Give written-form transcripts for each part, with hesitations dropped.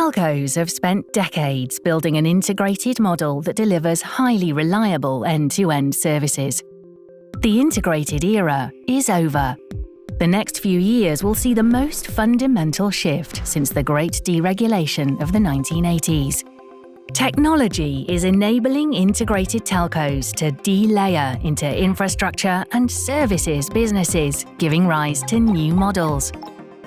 Telcos have spent decades building an integrated model that delivers highly reliable end-to-end services. The integrated era is over. The next few years will see the most fundamental shift since the Great Deregulation of the 1980s. Technology is enabling integrated telcos to delayer into infrastructure and services businesses, giving rise to new models.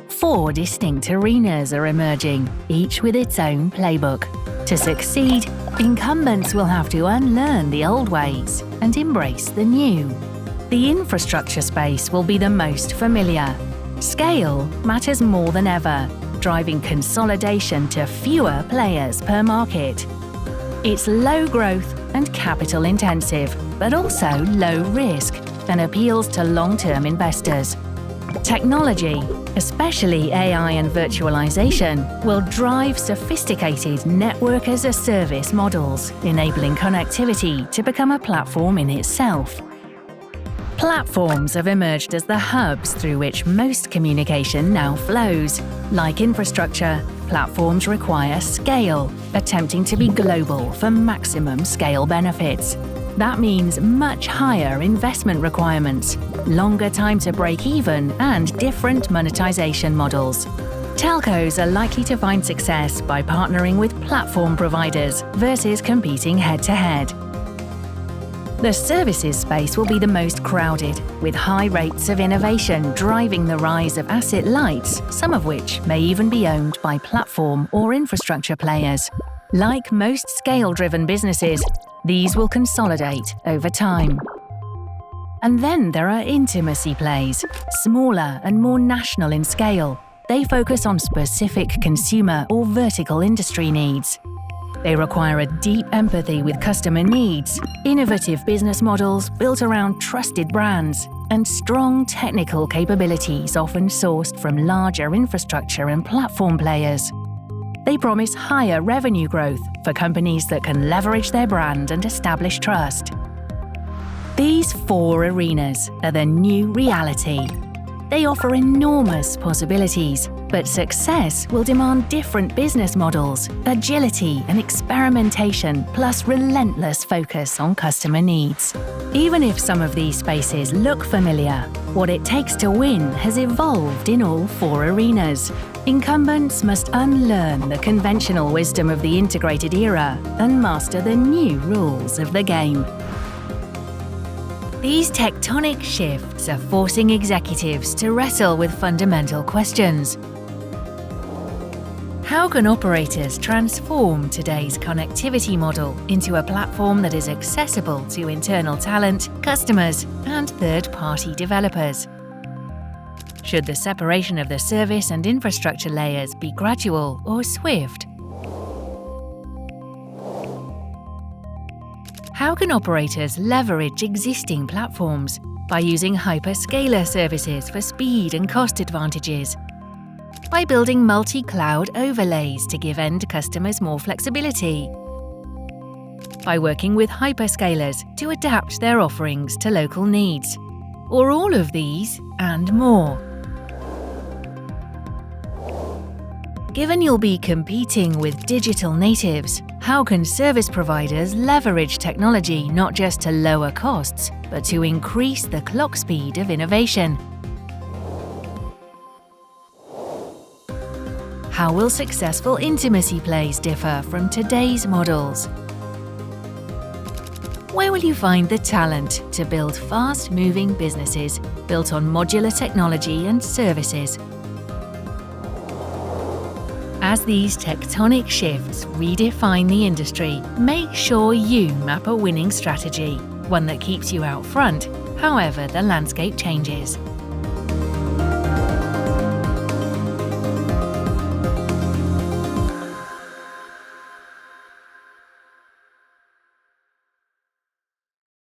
4 distinct arenas are emerging, each with its own playbook. To succeed, incumbents will have to unlearn the old ways and embrace the new. The infrastructure space will be the most familiar. Scale matters more than ever, driving consolidation to fewer players per market. It's low growth and capital intensive, but also low risk and appeals to long-term investors. Technology, especially AI and virtualization, will drive sophisticated network-as-a-service models, enabling connectivity to become a platform in itself. Platforms have emerged as the hubs through which most communication now flows. Like infrastructure, platforms require scale, attempting to be global for maximum scale benefits. That means much higher investment requirements, longer time to break even, and different monetization models. Telcos are likely to find success by partnering with platform providers versus competing head-to-head. The services space will be the most crowded, with high rates of innovation driving the rise of asset lights, some of which may even be owned by platform or infrastructure players. Like most scale-driven businesses, these will consolidate over time. And then there are intimacy plays, smaller and more national in scale. They focus on specific consumer or vertical industry needs. They require a deep empathy with customer needs, innovative business models built around trusted brands, and strong technical capabilities often sourced from larger infrastructure and platform players. They promise higher revenue growth for companies that can leverage their brand and establish trust. These 4 arenas are the new reality. They offer enormous possibilities, but success will demand different business models, agility and experimentation, plus relentless focus on customer needs. Even if some of these spaces look familiar, what it takes to win has evolved in all 4 arenas. Incumbents must unlearn the conventional wisdom of the integrated era and master the new rules of the game. These tectonic shifts are forcing executives to wrestle with fundamental questions. How can operators transform today's connectivity model into a platform that is accessible to internal talent, customers, and third-party developers? Should the separation of the service and infrastructure layers be gradual or swift? How can operators leverage existing platforms by using hyperscaler services for speed and cost advantages? By building multi-cloud overlays to give end customers more flexibility? By working with hyperscalers to adapt their offerings to local needs? Or all of these and more? Given you'll be competing with digital natives, how can service providers leverage technology not just to lower costs, but to increase the clock speed of innovation? How will successful intimacy plays differ from today's models? Where will you find the talent to build fast-moving businesses built on modular technology and services? As these tectonic shifts redefine the industry, make sure you map a winning strategy, one that keeps you out front, however the landscape changes.